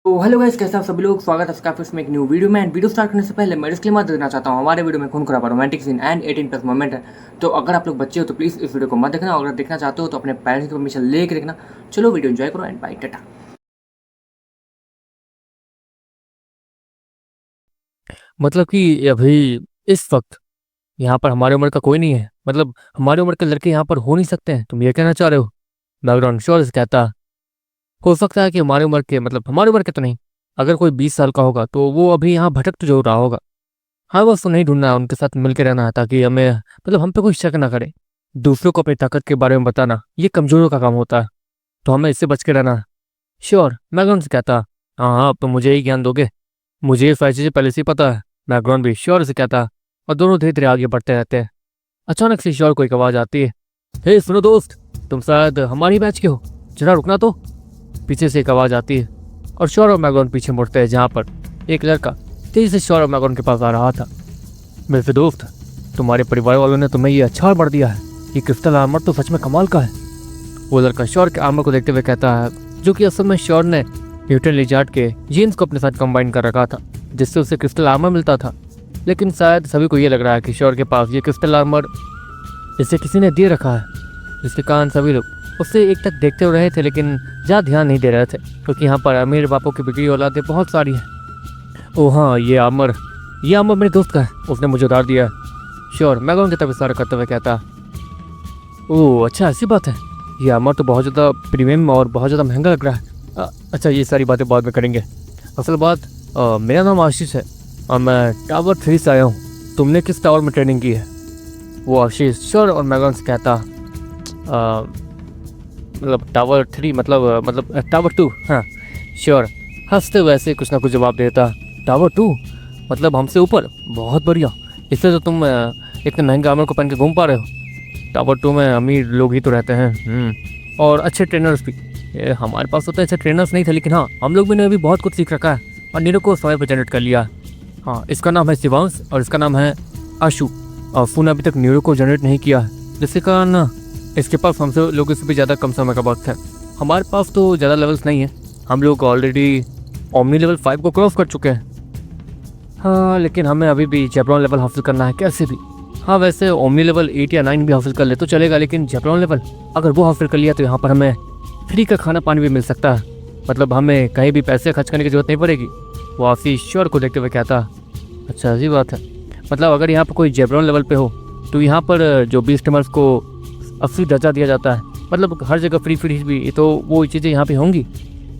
तो hello guys, कैसे आप सभी लोग। स्वागत है आपका फिर से एक न्यू वीडियो में। एंड वीडियो स्टार्ट करने से पहले मैं डिस्क्लेमर देना चाहता हूँ, हमारे वीडियो में खून खराबा, रोमांटिक सीन एंड 18+ मोमेंट है। तो अगर आप लोग बच्चे हो तो प्लीज़ इस वीडियो को मत देखना, और अगर देखना चाहते हो तो अपने पेरेंट्स की परमिशन लेके देखना। चलो वीडियो एंजॉय करो एंड बाय, टाटा। मतलब कि अभी इस वक्त यहाँ पर हमारे उम्र का कोई नहीं है। मतलब हमारे उम्र के लड़के यहाँ पर हो नहीं सकते हैं, तुम ये कहना चाह रहे हो? बैकग्राउंड श्योर से कहता हो सकता है कि हमारे उम्र के, मतलब हमारे उम्र के तो नहीं, अगर कोई 20 साल का होगा तो वो अभी यहाँ भटक तो जरूर रहा होगा। हाँ, बस तो नहीं ढूंढना है, उनके साथ मिलकर रहना है ताकि हमें, मतलब हम पे कोई शक ना करे। दूसरों को अपनी ताकत के बारे में बताना ये कमजोरों का काम होता है, तो हमें इससे बच के रहना है। श्योर, बैकग्राउंड से कहता। हाँ हाँ, अब तो मुझे ही ज्ञान दोगे? मुझे ये सारी चीजें पहले से ही पता है। बैकग्राउंड भी श्योर से कहता। और दोनों धीरे धीरे आगे बढ़ते रहते हैं। अचानक से श्योर को एक आवाज आती है। हे सुनो दोस्त, तुम शायद हमारी बैच के हो, जरा रुकना तो। पीछे से एक आवाज आती है और श्योर और मैगन पीछे मुड़ते हैं, जहाँ पर एक लड़का तेजी से श्योर और मैगन के पास आ रहा था। मेरे दोस्त, तुम्हारे परिवार वालों ने तुम्हें ये अच्छा बढ़ दिया है। ये क्रिस्टल आर्मर तो सच में कमाल का है। वो लड़का श्योर के आर्मर को देखते हुए कहता है, जो कि असल में श्योर ने न्यूटन लिजार्ड के जीन्स को अपने साथ कंबाइन कर रखा था, जिससे उसे क्रिस्टल आर्मर मिलता था। लेकिन शायद सभी को ये लग रहा है कि श्योर के पास ये क्रिस्टल आर्मर इसे किसी ने दे रखा है, जिसके कारण सभी लोग उससे एक तक देखते हो रहे थे, लेकिन ज़्यादा ध्यान नहीं दे रहे थे, क्योंकि यहाँ पर अमीर बापों की बिगड़ी औलादें बहुत सारी हैं। ओह हाँ, ये आर्मर मेरे दोस्त का है, उसने मुझे उधार दिया है। श्योर मैगन की तरफ इशारा करते हुए कहता। ओह अच्छा, ऐसी बात है। ये आर्मर तो बहुत ज़्यादा प्रीमियम और बहुत ज़्यादा महंगा लग रहा है। अच्छा, ये सारी बातें बाद में करेंगे। असल बात, मेरा नाम आशीष है और मैं टावर 3 से आया हूँ। तुमने किस टावर में ट्रेनिंग की है? वो आशीष श्योर और मैगन से कहता, मतलब टावर 3, मतलब टावर 2। हाँ, श्योर हंसते वैसे कुछ ना कुछ जवाब देता। टावर 2 मतलब हमसे ऊपर? बहुत बढ़िया, इससे तो तुम इतने महंगे आर्मर को पहन के घूम पा रहे हो। टावर 2 में अमीर लोग ही तो रहते हैं, और अच्छे ट्रेनर्स भी। ये हमारे पास तो ऐसे ट्रेनर्स नहीं थे, लेकिन हाँ, हम लोग भी ने अभी बहुत कुछ सीख रखा है और नीरो को समय पर जनरेट कर लिया। हाँ, इसका नाम है शिवांश और इसका नाम है आशु। और फोन अभी तक नीरो को जनरेट नहीं किया है, जिसके कारण इसके पास हमसे लोगों से भी ज़्यादा कम समय का वक्त है। हमारे पास तो ज़्यादा लेवल्स नहीं है, हम लोग ऑलरेडी ओमनी लेवल 5 को क्रॉस कर चुके हैं। हाँ, लेकिन हमें अभी भी जेब्रॉन लेवल हासिल करना है कैसे भी। हाँ, वैसे ओमनी लेवल 8 या 9 भी हासिल कर ले तो चलेगा, लेकिन जेब्रॉन लेवल अगर वो हासिल कर लिया तो यहाँ पर हमें फ्री का खाना पानी भी मिल सकता है। मतलब हमें कहीं भी पैसे खर्च करने की जरूरत नहीं पड़ेगी। वो आशीष श्योर को देखते हुए कहता। अच्छा, ऐसी बात है। मतलब अगर यहाँ पर कोई जेब्रॉन लेवल पे हो तो यहाँ पर जो बीस टिमर्स को 80 दर्जा दिया जाता है, मतलब हर जगह फ्री फ्री भी, तो वो चीज़ें यहाँ पे होंगी।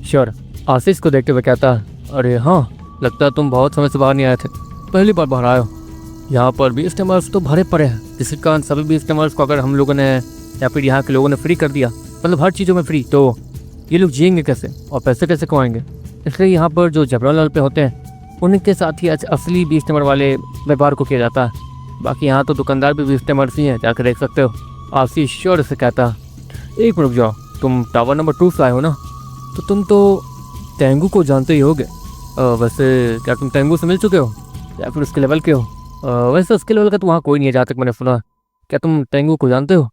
श्योर आशीष को देखते हुए कहता। अरे हाँ, लगता है तुम बहुत समय से बाहर नहीं आए थे, पहली बार बाहर आए हो। यहाँ पर 20 टिमर्स तो भरे पड़े हैं, जिसके कारण सभी 20 टिमर्स को अगर हम लोगों ने या फिर यहाँ के लोगों ने फ्री कर दिया, मतलब हर चीज़ों में फ्री, तो ये लोग जिएंगे कैसे और पैसे कैसे कमाएंगे? इसलिए यहाँ पर जो जेब्रॉन लेवल पे होते हैं उनके साथ ही असली 20 नंबर वाले व्यापार को किया जाता है। बाकी यहाँ तो दुकानदार भी 20 नंबर ही हैं, जाकर देख सकते हो। आशीष श्योर से कहता। एक मिनट रुक जाओ, तुम टावर नंबर 2 से आए हो ना, तो तुम तो तेंगू को जानते ही होगे। वैसे क्या तुम तेंगू से मिल चुके हो या फिर उसके लेवल के हो? वैसे उसके लेवल का तो वहाँ कोई नहीं है जहाँ तक मैंने सुना। क्या तुम तेंगू को जानते हो?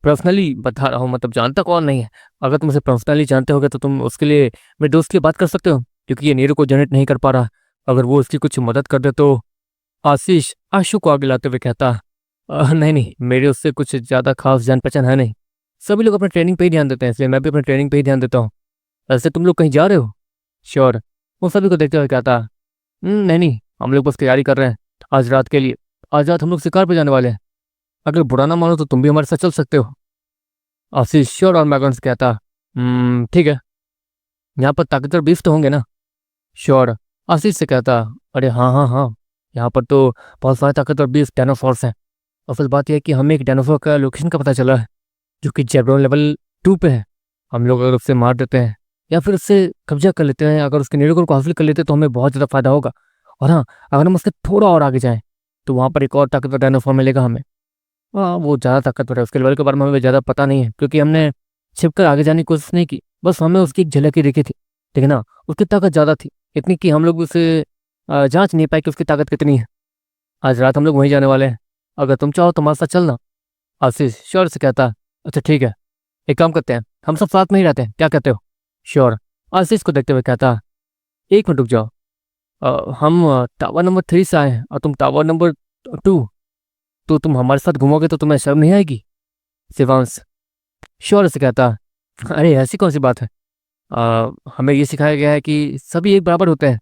पर्सनली बता रहा हूँ, मतलब जानता कौन नहीं है। अगर तुम उसे पर्सनली जानते होगे तो तुम उसके लिए मेरे दोस्त की बात कर सकते हो, क्योंकि ये नीरू को जनरेट नहीं कर पा रहा। अगर वो उसकी कुछ मदद कर दे तो। आशीष आशु को आगे लाते हुए कहता। नहीं नहीं, मेरे उससे कुछ ज़्यादा खास जान पहचान है नहीं। सभी लोग अपने ट्रेनिंग पे ही ध्यान देते हैं, इसलिए मैं भी अपने ट्रेनिंग पे ही ध्यान देता हूँ। वैसे तुम लोग कहीं जा रहे हो? श्योर वो सभी को देखते हुए कहता। नहीं नहीं, हम लोग बस तैयारी कर रहे हैं आज रात के लिए। आज रात हम लोग शिकार पे जाने वाले हैं। अगर बुरा ना मानो तो तुम भी हमारे साथ चल सकते हो। आशीष श्योर और मैगन से कहता। ठीक है। यहाँ पर ताकतवर बीफ तो होंगे ना? श्योर आशीष से कहता। अरे हाँ हाँ हाँ, यहाँ पर तो बहुत सारे ताकतवर बीफ डायनासोर्स हैं। असल बात यह है कि हमें एक डायनासोर का लोकेशन का पता चला है, जो कि जेब्रॉन लेवल 2 पे है। हम लोग अगर उससे मार देते हैं या फिर उससे कब्जा कर लेते हैं, अगर उसके निरीक्षण को हासिल कर लेते हैं तो हमें बहुत ज़्यादा फायदा होगा। और हाँ, अगर हम उससे थोड़ा और आगे जाएं तो वहाँ पर एक और ताकतवर डायनासोर मिलेगा हमें। हाँ, वो ज़्यादा ताकतवर है, उसके लेवल के बारे में हमें ज़्यादा पता नहीं है, क्योंकि हमने छिपकर आगे जाने की कोशिश नहीं की। बस हमें उसकी एक झलक ही देखी थी, लेकिन हाँ, उसकी ताकत ज़्यादा थी, इतनी कि हम लोग उसे जांच नहीं पाए कि उसकी ताकत कितनी है। आज रात हम लोग वहीं जाने वाले हैं, अगर तुम चाहो तो हमारे साथ चलना। आशीष श्योर से कहता। अच्छा ठीक है, एक काम करते हैं, हम सब साथ में ही रहते हैं, क्या कहते हो? श्योर आशीष को देखते हुए कहता। एक मिनट रुक जाओ। हम टावर नंबर 3 से आए हैं और तुम टावर नंबर 2, तो तुम हमारे साथ घूमोगे तो तुम्हें शर्म नहीं आएगी? शिवांश श्योर से कहता, अरे ऐसी कौन सी बात है? हमें ये सिखाया गया है कि सभी एक बराबर होते हैं,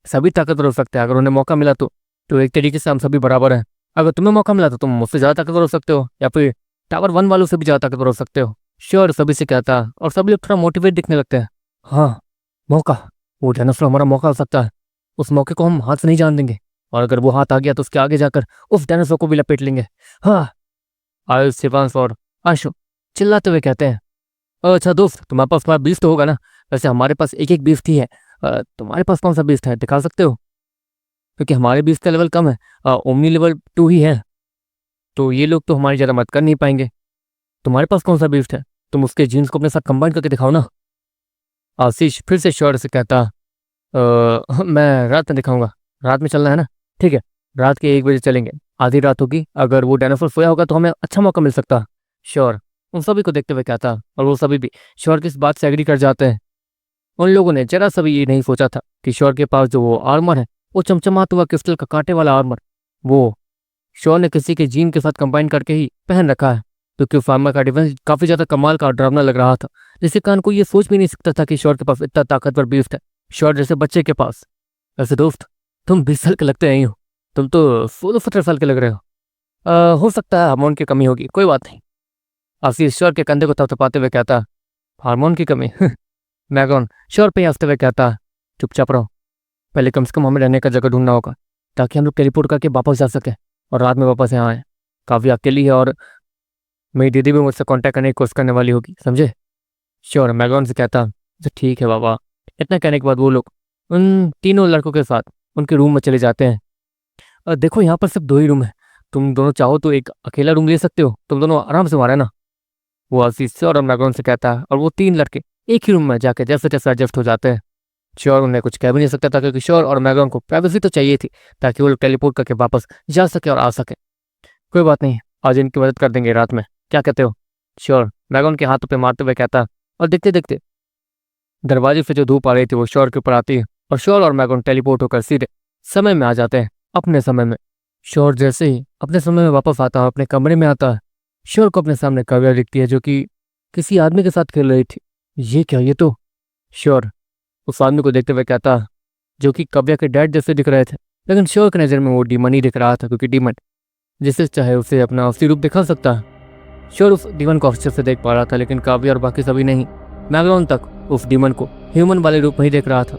सभी ताकतवर हो सकते हैं अगर उन्हें मौका मिला तो एक तरीके से हम सभी बराबर हैं। अगर तुम्हें मौका मिला तो तुम मुझसे ज़्यादा ताकतवर हो सकते हो या फिर टावर 1 वालों से भी ज़्यादा ताकतवर हो सकते हो। श्योर सभी से कहता और सभी लोग थोड़ा मोटिवेट दिखने लगते हैं। हाँ, मौका, वो डायनासोर हमारा मौका हो सकता है। उस मौके को हम हाथ से नहीं जान देंगे, और अगर वो हाथ आ गया तो उसके आगे जाकर उस डायनासोर को भी लपेट लेंगे। हाँ, आयुष, शिवांश और आशु चिल्लाते हुए कहते हैं। अच्छा दोस्त, तुम्हारे पास थोड़ा बीज तो होगा ना? वैसे हमारे पास एक एक बीज ही है। तुम्हारे पास कौन सा बीज है, दिखा सकते हो? क्योंकि हमारे बीज का लेवल कम है, ओमनी लेवल 2 ही है, तो ये लोग तो हमारी ज़्यादा मदद कर नहीं पाएंगे। तुम्हारे पास कौन सा बीज है? तुम उसके जीन्स को अपने साथ कंबाइन करके दिखाओ ना। आशीष फिर से श्योर से कहता, मैं रात में दिखाऊंगा। रात में चलना है ना? ठीक है, रात के 1 बजे चलेंगे। आधी रात होगी, अगर वो डायनासोर सोया होगा तो हमें अच्छा मौका मिल सकता। श्योर उन सभी को देखते हुए कहता, और वो सभी भी श्योर की इस बात से एग्री कर जाते हैं। उन लोगों ने जरा सा भी ये नहीं सोचा था कि श्योर के पास जो वो आर्मर है, वो चमचमाता हुआ क्रिस्टल का कांटे वाला आर्मर, वो श्योर ने किसी के जीन के साथ कंबाइन करके ही पहन रखा है, क्योंकि उस आर्मर का डिफेंस काफ़ी ज़्यादा कमाल का और डरावना लग रहा था, जिसके कारण कोई ये सोच भी नहीं सकता था कि श्योर के पास इतना ताकतवर बीस्ट है, श्योर जैसे बच्चे के पास। वैसे दोस्त, तुम 20 साल के लगते नहीं हो, तुम तो 16-17 साल के लग रहे हो। हो सकता है हार्मोन की कमी होगी, कोई बात नहीं। आशीष श्योर के कंधे को थपथपाते हुए कहता, हार्मोन की कमी? मैगन श्योर पे हंसते हुए कहता, चुपचाप रहो, पहले कम से कम हमें रहने का जगह ढूंढना होगा ताकि हम लोग टेलीपोर्ट करके वापस जा सकें और रात में वापस यहाँ आए। काफ़ी अकेली है और मेरी दीदी भी मुझसे कांटेक्ट करने की कोशिश करने वाली होगी, समझे? श्योर मैगन से कहता, अच्छा ठीक है बाबा। इतना कहने के बाद वो लोग उन तीनों लड़कों के साथ उनके रूम में चले जाते हैं। देखो यहाँ पर सिर्फ 2 ही रूम है, तुम दोनों चाहो तो एक अकेला रूम ले सकते हो, तुम दोनों आराम से वहाँ रहना। वो आशीष से और मैगन से कहता है, और वो 3 लड़के एक ही रूम में जाके जैसे जैसे एडजस्ट हो जाते हैं। श्योर उन्हें कुछ कह भी नहीं सकता था, क्योंकि श्योर और मैगन को प्राइवेसी तो चाहिए थी ताकि वो लोग टेलीपोर्ट करके वापस जा सके और आ सके। कोई बात नहीं, आज इनकी मदद कर देंगे रात में, क्या कहते हो? श्योर मैगन के हाथों पे मारते हुए कहता, और देखते देखते दरवाजे से जो धूप आ रही थी वो श्योर के ऊपर आती है और श्योर और मैगन टेलीपोर्ट होकर सीधे समय में आ जाते हैं, अपने समय में। श्योर जैसे ही अपने समय में वापस आता है, अपने कमरे में आता है, श्योर को अपने सामने काव्या दिखती है जो कि किसी आदमी के साथ खेल रही थी। ये क्या, ये तो श्योर उस आदमी को देखते हुए कहता, जो कि काव्या के डैड जैसे दिख रहे थे, लेकिन श्योर की नज़र में वो डीमन ही दिख रहा था, क्योंकि डीमन जिसे चाहे उसे अपना असली रूप दिखा सकता है। श्योर उस डीमन को अच्छे से देख पा रहा था, लेकिन काव्या और बाकी सभी नहीं। मैगन तक उस डीमन को ह्यूमन वाले रूप में ही देख रहा था,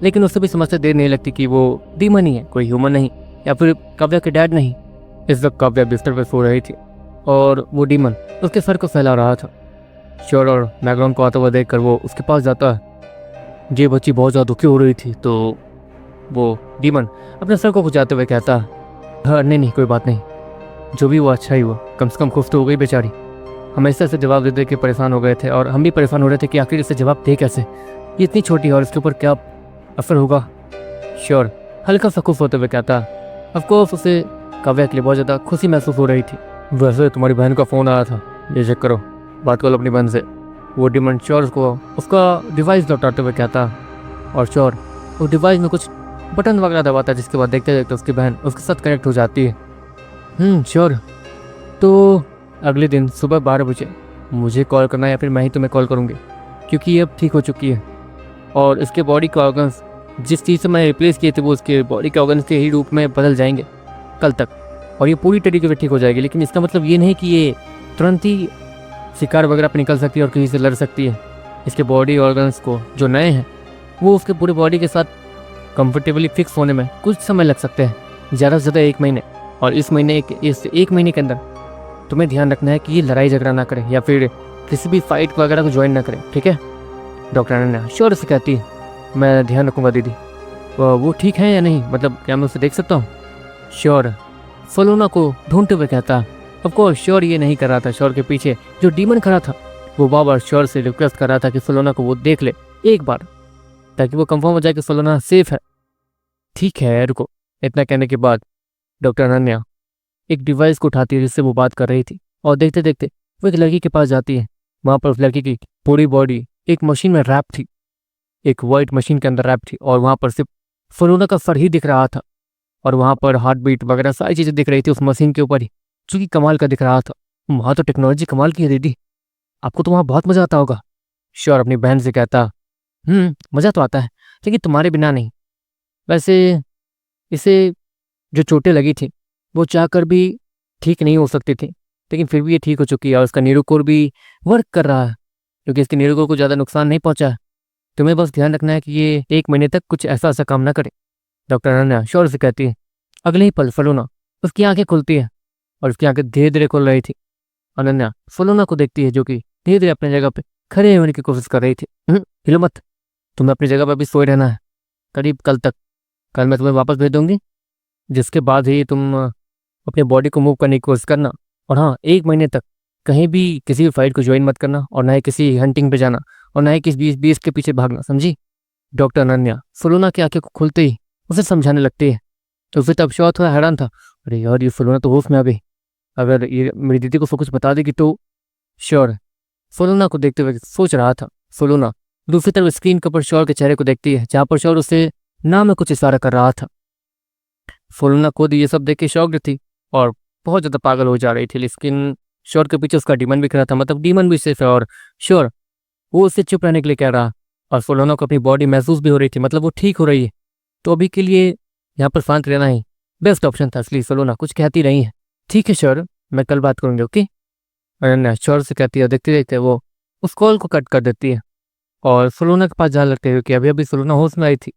लेकिन उससे भी समझते देर नहीं लगती कि वो डीमन ही है, कोई ह्यूमन नहीं, या फिर काव्या के डैड नहीं। इस वक्त काव्या बिस्तर पर सो रही थी और वो डीमन उसके सर को फैला रहा था। श्योर और मैगन को आता हुआ देखकर वो उसके पास जाता है। ये बच्ची बहुत ज़्यादा दुखी हो रही थी, तो वो डीमन अपने सर को खुजाते हुए कहता, हाँ नहीं कोई बात नहीं, जो भी हुआ अच्छा ही हुआ, कम से कम खुश तो हो गई बेचारी। हमेशा से जवाब दे दे के परेशान हो गए थे और हम भी परेशान हो रहे थे कि आखिर इसे जवाब दे कैसे, ये इतनी छोटी है और इसके ऊपर क्या असर होगा। श्योर हल्का सा खुश होते हुए कहता, ऑफकोर्स उसे काव्या के लिए बहुत ज़्यादा खुशी महसूस हो रही थी। वैसे तुम्हारी बहन का फ़ोन आया था, ये चेक करो, बात करो अपनी बहन से। वो डीमन श्योर को उसका डिवाइस लौटाते हुए कहता, और श्योर उस डिवाइस में कुछ बटन वगैरह दबाता है, जिसके बाद देखते देखते उसकी बहन उसके साथ कनेक्ट हो जाती है। श्योर, तो अगले दिन सुबह 12 बजे मुझे कॉल करना या फिर मैं ही तुम्हें कॉल करूँगी, क्योंकि ये अब ठीक हो चुकी है और इसके बॉडी के ऑर्गन्स जिस चीज़ से मैं रिप्लेस किए थे वो उसके बॉडी के ऑर्गन्स के ही रूप में बदल जाएंगे कल तक, और ये पूरी तरीके से ठीक हो जाएगी। लेकिन इसका मतलब ये नहीं कि ये तुरंत ही शिकार वगैरह पर निकल सकती है और किसी से लड़ सकती है। इसके बॉडी ऑर्गन्स को जो नए हैं वो उसके पूरे बॉडी के साथ कंफर्टेबली फिक्स होने में कुछ समय लग सकते हैं, ज़्यादा से ज़्यादा 1 महीने। और इस एक महीने के अंदर तुम्हें ध्यान रखना है कि ये लड़ाई झगड़ा ना करे या फिर किसी भी फाइट वगैरह को ज्वाइन ना करे, ठीक है? डॉक्टर अनन्या श्योर से कहती है, मैं ध्यान रखूँगा दीदी। वो ठीक है या नहीं, मतलब क्या मैं उसे देख सकता हूँ? श्योर सोलोना को ढूंढते हुए कहता। ऑफकोर्स श्योर ये नहीं कर रहा था, श्योर के पीछे जो डीमन खड़ा था वो बार श्योर से रिक्वेस्ट कर रहा था कि सोलोना को वो देख ले एक बार, ताकि वो कंफर्म हो जाए कि सोलोना सेफ है। ठीक है रुको। इतना कहने के बाद डॉक्टर अनन्या एक डिवाइस को उठाती है जिससे वो बात कर रही थी, और देखते देखते वो एक लड़की के पास जाती है। वहाँ पर उस लड़की की पूरी बॉडी एक मशीन में रैप थी। एक वाइट मशीन के अंदर रैप थी और वहाँ पर सिर्फ सलोना का सर ही दिख रहा था और वहाँ पर हार्ट बीट वगैरह सारी चीज़ें दिख रही थी उस मशीन के ऊपर ही, जो कि कमाल का दिख रहा था। वहाँ तो टेक्नोलॉजी कमाल की है दीदी, आपको तो वहाँ बहुत मज़ा आता होगा। श्योर अपनी बहन से कहता, मज़ा तो आता है लेकिन तुम्हारे बिना नहीं। वैसे इसे जो चोटें लगी थी वो चाहकर भी ठीक नहीं हो सकती थी, लेकिन फिर भी ये ठीक हो चुकी है और उसका न्यूरोकोर भी वर्क कर रहा है, क्योंकि इसके न्यूरोकोर को ज़्यादा नुकसान नहीं पहुंचा है। तुम्हें बस ध्यान रखना है कि ये 1 महीने तक कुछ ऐसा काम ना करे। डॉक्टर अनन्या श्योर से कहती है। अगले ही पल सलोना उसकी आंखें खुलती है और उसकी आंखें धीरे धीरे खुल रही थी। अनन्या सलोना को देखती है जो कि धीरे धीरे अपनी जगह पे खड़े होने की कोशिश कर रही थी। हिलो मत, तुम्हें अपनी जगह पर भी सोए रहना है करीब कल तक। कल मैं तुम्हें वापस भेज दूंगी, जिसके बाद ही तुम अपने बॉडी को मूव करने की कोशिश करना। और हाँ, 1 महीने तक कहीं भी किसी भी फाइट को ज्वाइन मत करना और ना ही किसी हंटिंग पे जाना और ना ही किसी बीस के पीछे भागना, समझी। डॉक्टर अनन्या सलोना की आंखें को खुलते ही उसे समझाने लगती है। तो फिर तब शौर थोड़ा हैरान था, अरे यार ये सलोना तो होश में आ गई, अगर ये मेरी दीदी को कुछ बता देगी तो। श्योर सलोना को देखते हुए सोच रहा था। सलोना दूसरी तरफ स्क्रीन के ऊपर शौर के चेहरे को देखती है, जहाँ पर शौर उसे नाम में कुछ इशारा कर रहा था। सलोना खुद ये सब देख के शॉक्ड थी और बहुत ज़्यादा पागल हो जा रही थी, लेकिन शौर के पीछे उसका डीमन भी खड़ा था, मतलब डीमन भी सिर्फ है और श्योर वो उससे चुप रहने के लिए कह रहा। और सलोना को अपनी बॉडी महसूस भी हो रही थी, मतलब वो ठीक हो रही है, तो अभी के लिए यहाँ पर शांत रहना ही बेस्ट ऑप्शन था। इसलिए सलोना कुछ कहती नहीं है। ठीक है श्योर, मैं कल बात करूँगी, ओके। अनन्या श्योर से कहती है। देखते देखते वो उस कॉल को कट कर देती है और सलोना के पास जाने लगते हुए कि अभी अभी सलोना होश में आई थी।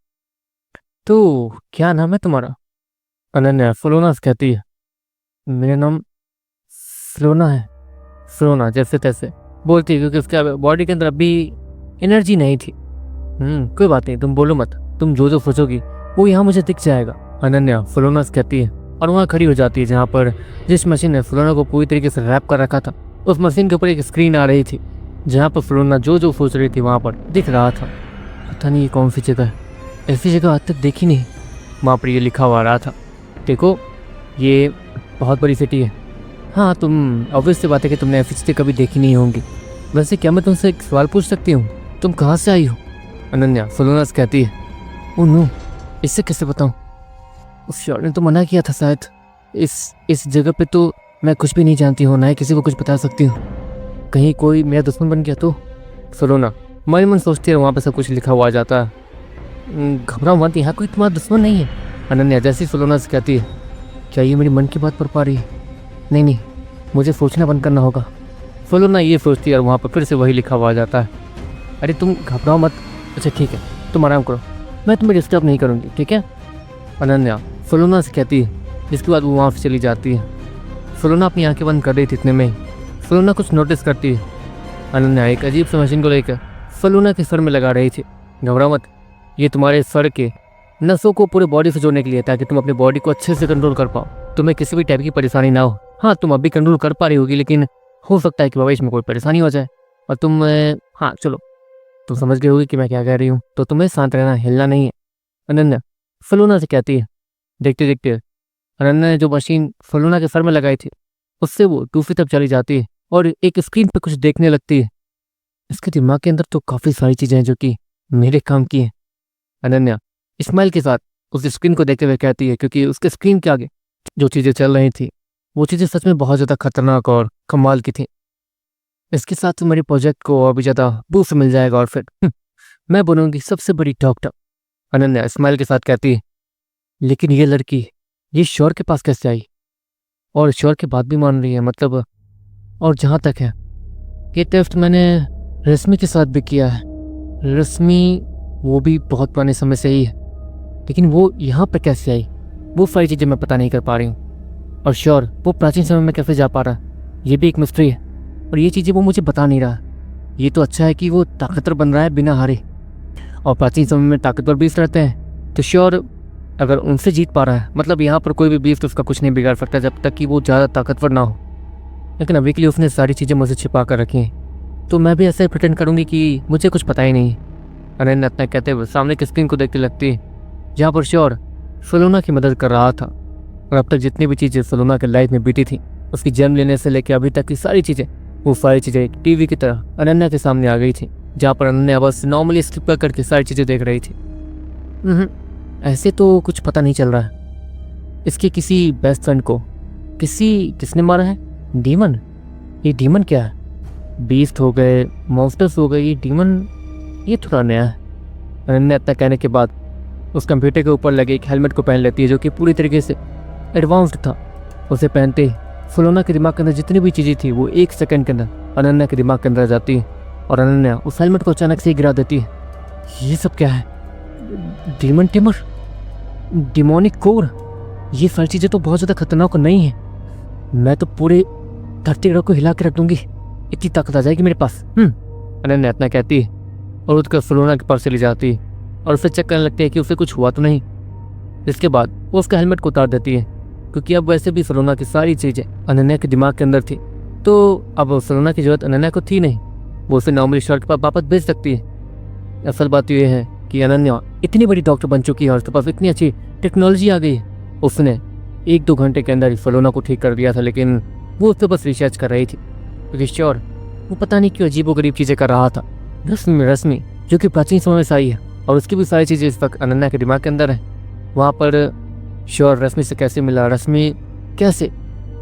तो क्या नाम है तुम्हारा? अनन्या सलोना से कहती है, मेरा नाम सलोना है। सलोना जैसे तैसे बोलती है, क्योंकि उसके बॉडी के अंदर अभी एनर्जी नहीं थी। कोई बात नहीं, तुम बोलो मत, तुम जो जो सोचोगी वो यहाँ मुझे दिख जाएगा। अनन्या सलोना से कहती है और वहाँ खड़ी हो जाती है, जहाँ पर जिस मशीन ने सलोना को पूरी तरीके से रैप कर रखा था, उस मशीन के ऊपर एक स्क्रीन आ रही थी, जहाँ पर सलोना जो जो सोच रही थी वहाँ पर दिख रहा था। पता नहीं ये कौन सी जगह है, ऐसी जगह आज तक देखी नहीं। वहाँ पर ये लिखा हुआ आ रहा था, देखो ये बहुत बड़ी सिटी है। हाँ, तुम ऑब्वियस सी बात है कि तुमने ऐसी सिटी कभी देखी नहीं होंगी। वैसे क्या मैं तुमसे एक सवाल पूछ सकती हूँ, तुम कहाँ से आई हो? अनन्या सलोना से कहती है, ओह नो, इससे कैसे बताऊँ? उस श्योर ने तो मना किया था शायद। इस जगह पे तो मैं कुछ भी नहीं जानती हूँ, ना ही किसी को कुछ बता सकती हूँ। कहीं कोई मेरा दुश्मन बन गया तो? सलोना मन मन सोचती है, वहाँ पे सब कुछ लिखा हुआ आ जाता है। घबराओ मत, यहाँ कोई तुम्हारा दुश्मन नहीं है। अनन्या जैसी सलोना से कहती है, क्या ये मेरी मन की बात पढ़ पा रही है? नहीं, मुझे सोचना बंद करना होगा। सलोना ये सोचती है और वहाँ पर फिर से वही लिखा हुआ आ जाता है। अरे तुम घबराओ मत। अच्छा ठीक है, तुम आराम करो, मैं तुम्हें डिस्टर्ब नहीं करूँगी, ठीक है? अनन्या सलोना से कहती है, जिसके बाद वो वहाँ से चली जाती है। सलोना अपनी आंखें बंद कर रही थी, इतने में ही सलोना कुछ नोटिस करती है। अनन्या एक अजीब सी मशीन को लेकर सलोना के सर में लगा रही थी। घबराओ मत, ये तुम्हारे सर के नसों को पूरे बॉडी से जोड़ने के लिए, ताकि तुम अपने बॉडी को अच्छे से कंट्रोल कर पाओ, तुम्हें किसी भी टाइप की परेशानी ना हो। हाँ, तुम अभी कंट्रोल कर पा रही होगी, लेकिन हो सकता है कि भविष्य में कोई परेशानी हो जाए। और तुम हाँ चलो, तुम समझ गए होगी कि मैं क्या कह रही हूँ, तो तुम्हें शांत रहना, हिलना नहीं है। अनन्या सलोना से कहती है। देखते देखते अनन्या ने जो मशीन सलोना के सर में लगाई थी, उससे वो दूसरी तरफ चली जाती है और एक स्क्रीन पे कुछ देखने लगती है। इसके दिमाग के अंदर तो काफ़ी सारी चीज़ें हैं जो कि मेरे काम की हैं। अनन्या स्माइल के साथ उस स्क्रीन को देखते हुए कहती है, क्योंकि उसके स्क्रीन के आगे जो चीज़ें चल रही थी वो चीज़ें सच में बहुत ज़्यादा खतरनाक और कमाल की थी। इसके साथ मेरे प्रोजेक्ट को और भी ज़्यादा बूस्ट मिल जाएगा और फिर मैं बनूंगी सबसे बड़ी डॉक्टर। अनन्या स्माइल के साथ कहती है, लेकिन ये लड़की ये श्योर के पास कैसे आई? और श्योर की बात भी मान रही है, मतलब। और जहाँ तक है, ये टेस्ट मैंने रश्मि के साथ भी किया है। रश्मि वो भी बहुत पुराने समय से ही है, लेकिन वो यहाँ पर कैसे आई, वो सारी चीज़ें मैं पता नहीं कर पा रही हूँ। और श्योर वो प्राचीन समय में कैसे जा पा रहा है, ये भी एक मिस्ट्री है। और ये चीज़ें वो मुझे बता नहीं रहा। ये तो अच्छा है कि वो ताकतवर बन रहा है बिना हारे, और प्राचीन समय में ताकतवर बीस्ट रहते हैं, तो श्योर अगर उनसे जीत पा रहा है, मतलब यहाँ पर कोई भी बीस्ट उसका कुछ नहीं बिगाड़ सकता जब तक कि वो ज़्यादा ताकतवर ना हो। लेकिन अभी के लिए उसने सारी चीज़ें मुझसे छिपा कर रखी हैं, तो मैं भी ऐसे प्रिटेंड करूँगी कि मुझे कुछ पता ही नहीं। अनन्या इतना कहते हुए सामने की स्क्रीन को देखते लगती है, जहाँ पर श्योर सलोना की मदद कर रहा था। और अब तक जितनी भी चीज़ें सलोना के लाइफ में बीती थी, उसकी जन्म लेने से लेकर अभी तक की सारी चीज़ें, वो सारी चीज़ें टीवी की तरह अनन्या के सामने आ गई थी। जहाँ पर अनन्या बस नॉर्मली स्किप करके सारी चीज़ें देख रही थी। ऐसे तो कुछ पता नहीं चल रहा है। इसके किसी बेस्ट फ्रेंड को किसने मारा है? डीमन? ये डीमन क्या है? बीस्ट हो गए, मॉन्स्टर्स हो गए, ये डीमन ये थोड़ा नया है। अनन्या इतना कहने के बाद उस कंप्यूटर के ऊपर लगे एक हेलमेट को पहन लेती है जो कि पूरी तरीके से एडवांस्ड था। उसे पहनते ही फिलोना के दिमाग के अंदर जितनी भी चीज़ें थी वो 1 सेकंड के अंदर अनन्या के दिमाग के अंदर आ जाती है और अनन्या उस हेलमेट को अचानक से ही गिरा देती है। ये सब क्या है? डीमन टिमर, डिमोनिक कोर, ये सारी चीज़ें तो बहुत ज़्यादा खतरनाक नहीं है। मैं तो पूरे धरती ग्रह को हिला के रख दूंगी, इतनी ताकत आ जाएगी मेरे पास। अनन्या इतना कहती है और उसका फिलोना के पास चली जाती है और उसे चेक करने लगती है कि उसे कुछ हुआ तो नहीं। इसके बाद वो उसका हेलमेट को उतार देती है क्योंकि अब वैसे भी फिलोना की सारी चीज़ें अनन्या के दिमाग के अंदर थी, तो अब फिलोना की जरूरत अनन्या को थी नहीं। वो उसे नॉर्मली शॉर्ट के पास वापस भेज सकती है। असल बात यह है कि अनन्या इतनी बड़ी डॉक्टर बन चुकी है और उसके पास इतनी अच्छी टेक्नोलॉजी आ गई है। उसने 1-2 घंटे के अंदर ही फिलोना को ठीक कर दिया था, लेकिन वो उसके बस रिसर्च कर रही थी क्योंकि श्योर वो पता नहीं क्यों अजीबोगरीब चीज़ें कर रहा था। रश्मि जो कि प्राचीन समय में से आई है और उसकी भी सारी चीज़ें इस वक्त अनन्या के दिमाग के अंदर है। वहाँ पर श्योर रश्मि से कैसे मिला, रश्मि कैसे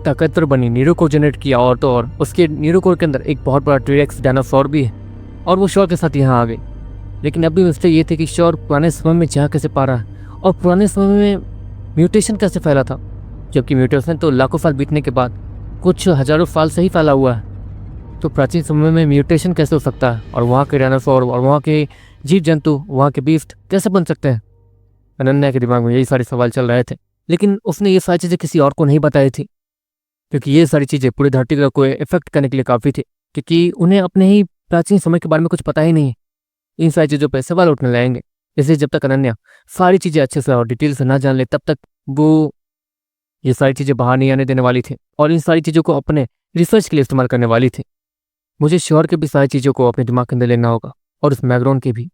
ताकतवर बनी, न्यूरोकोर जनरेट किया, और तो और उसके न्यूरोकोर के अंदर एक बहुत बड़ा टी-रेक्स डायनासोर भी है और वो श्योर के साथ यहाँ आ गई। लेकिन अभी मिस्टेक ये थे कि श्योर पुराने समय में जा कैसे पा रहा है और पुराने समय में म्यूटेशन कैसे फैला था, जबकि म्यूटेशन तो लाखों साल बीतने के बाद कुछ हजारों साल से ही फैला हुआ है। तो प्राचीन समय में म्यूटेशन कैसे हो सकता है और वहाँ के डायनासोर और वहाँ के जीव जंतु, वहाँ के बीस्ट कैसे बन सकते हैं? अनन्या के दिमाग में यही सारे सवाल चल रहे थे, लेकिन उसने ये सारी चीज़ें किसी और को नहीं बताई थी क्योंकि ये सारी चीज़ें पूरी धरती ग्रह को इफेक्ट करने के लिए काफ़ी थी, क्योंकि उन्हें अपने ही प्राचीन समय के बारे में कुछ पता ही नहीं है। इन सारी चीज़ों पर सवाल उठने लगेंगे, इसलिए जब तक अनन्या सारी चीज़ें अच्छे से और डिटेल से ना जान ले तब तक वो ये सारी चीज़ें बाहर नहीं आने देने वाली थी और इन सारी चीज़ों को अपने रिसर्च के लिए इस्तेमाल करने वाली थी। मुझे श्योर के भी सारी चीज़ों को अपने दिमाग के अंदर लेना होगा और उस मैग्रोन के भी।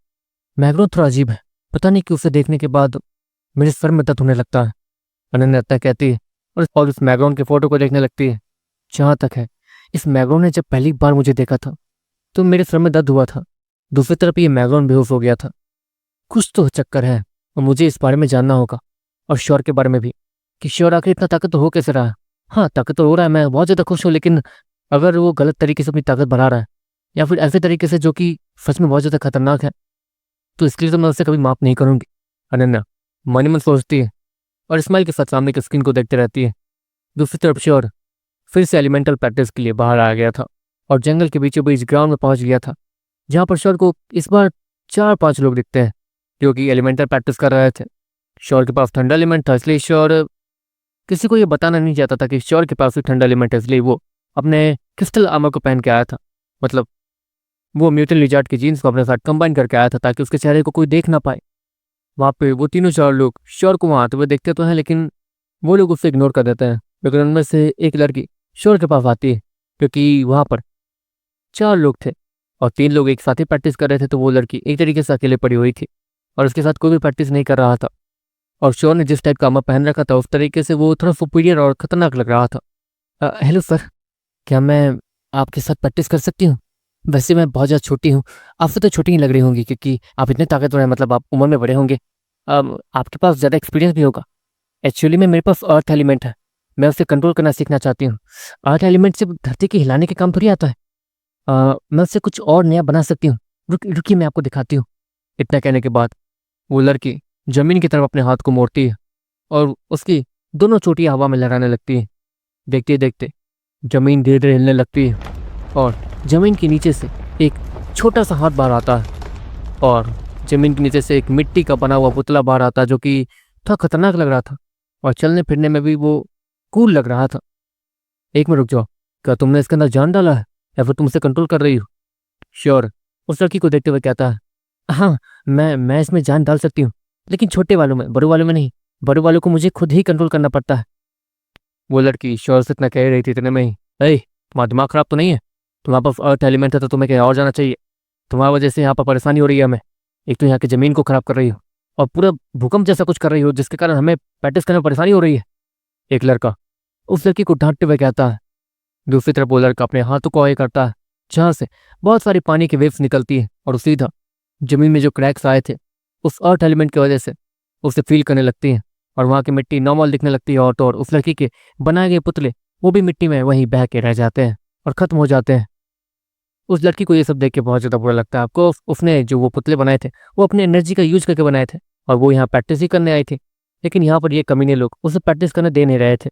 मैग्रोन थोड़ा अजीब है, पता नहीं कि उसे देखने के बाद मेरे सर में दर्द होने लगता है। अनन्या इतना कहती है और उस मैग्रोन के फोटो को देखने लगती है। जहाँ तक है, इस मैग्रोन ने जब पहली बार मुझे देखा था तो मेरे सर में दर्द हुआ था, दूसरी तरफ ये मैग्रोन बेहोश हो गया था। कुछ तो चक्कर है और मुझे इस बारे में जानना होगा और श्योर के बारे में भी कि श्योर आखिर इतना ताकत तो हो कैसे रहा है। हाँ, ताकत तो हो रहा है, मैं बहुत ज़्यादा खुश हूँ, लेकिन अगर वो गलत तरीके से अपनी ताकत बढ़ा रहा है या फिर ऐसे तरीके से जो कि सच में बहुत ज़्यादा खतरनाक है, तो इसके लिए तो मैं उसे कभी माफ़ नहीं करूँगी। अनन्या मन ही मन सोचती है और स्माइल के साथ सामने की स्क्रीन को देखते रहती है। दूसरी तरफ श्योर फिर से एलिमेंटल प्रैक्टिस के लिए बाहर आ गया था और जंगल के बीचों बीच ग्राउंड में पहुंच गया था, जहाँ पर श्योर को इस बार 4-5 लोग दिखते हैं जो कि एलिमेंटल प्रैक्टिस कर रहे थे। श्योर के पास ठंडा एलिमेंट था, इसलिए श्योर किसी को ये बताना नहीं चाहता था कि श्योर के पास भी ठंडा एलिमेंट है, इसलिए वो अपने क्रिस्टल आर्मर को पहन के आया था। मतलब वो म्यूटेंट लिजार्ड के जीन्स को अपने साथ कंबाइन करके आया था ताकि उसके चेहरे को कोई देख ना पाए। वहाँ पे वो 3-4 लोग श्योर को वहाँ आते हुए देखते तो हैं, लेकिन वो लोग उससे इग्नोर कर देते हैं। लेकिन उनमें से एक लड़की श्योर के पास आती है क्योंकि वहाँ पर 4 लोग थे और 3 लोग एक साथ ही प्रैक्टिस कर रहे थे, तो वो लड़की एक तरीके से अकेले पड़ी हुई थी और उसके साथ कोई भी प्रैक्टिस नहीं कर रहा था। और श्योर ने जिस टाइप का आर्मर पहन रखा था उस तरीके से वो थोड़ा सुपीरियर और खतरनाक लग रहा था। हेलो सर, क्या मैं आपके साथ प्रैक्टिस कर सकती हूँ? वैसे मैं बहुत ज़्यादा छोटी हूँ, आपसे तो छोटी ही लग रही होंगी क्योंकि आप इतने ताकतवर हैं, मतलब आप उम्र में बड़े होंगे। आपके पास ज़्यादा एक्सपीरियंस भी होगा। एक्चुअली में मेरे पास अर्थ एलिमेंट है, मैं उसे कंट्रोल करना सीखना चाहती हूँ। अर्थ एलिमेंट से धरती के हिलाने के काम थोड़ी आता है। मैं उससे कुछ और नया बना सकती हूँ। रुकिए, मैं आपको दिखाती हूँ। इतना कहने के बाद वो लड़की जमीन की तरफ अपने हाथ को मोड़ती है और उसकी दोनों चोटियाँ हवा में लहराने लगती है। देखते देखते जमीन धीरे धीरे हिलने लगती है और जमीन के नीचे से एक छोटा सा हाथ बाहर आता है और जमीन के नीचे से एक मिट्टी का बना हुआ पुतला बाहर आता है जो कि थोड़ा खतरनाक लग रहा था और चलने फिरने में भी वो कूल लग रहा था। एक मिनट रुक जाओ, क्या तुमने इसके अंदर जान डाला है या फिर तुम इसे कंट्रोल कर रही हो? श्योर उस लड़की को देखते हुए कहता है, हाँ मैं इसमें जान डाल सकती हूँ, लेकिन छोटे वालों में, बड़े वालों में नहीं। बड़े वालों को मुझे खुद ही कंट्रोल करना पड़ता है। वो लड़की श्योर से इतना कह रही थी इतने में ही, तुम्हारा दिमाग खराब तो नहीं है? तुम्हारे पास अर्थ एलिमेंट है तो तुम्हें कहीं और जाना चाहिए। तुम्हारी वजह से यहाँ पर परेशानी हो रही है हमें। एक तो यहाँ की ज़मीन को खराब कर रही हो और पूरा भूकंप जैसा कुछ कर रही हो जिसके कारण हमें प्रैक्टिस करने में परेशानी हो रही है। एक लड़का उस लड़की को डांटते हुए कहता है। दूसरी तरफ वो लड़का अपने हाथों को आगे करता है जहाँ से बहुत सारी पानी की वेव्स निकलती है और वो सीधा जमीन में जो क्रैक्स आए थे उस अर्थ एलिमेंट की वजह से उसे फील करने लगती है और वहाँ की मिट्टी नॉर्मल दिखने लगती है। और उस लड़की के बनाए गए पुतले वो भी मिट्टी में वहीं बह के रह जाते हैं और ख़त्म हो जाते हैं। उस लड़की को ये सब देख के बहुत ज़्यादा बुरा लगता है। आपको उसने जो वो पुतले बनाए थे वो अपनी एनर्जी का यूज करके बनाए थे और वो यहाँ प्रैक्टिस ही करने आई थी, लेकिन यहाँ पर ये कमीने लोग उसे प्रैक्टिस करने दे नहीं रहे थे।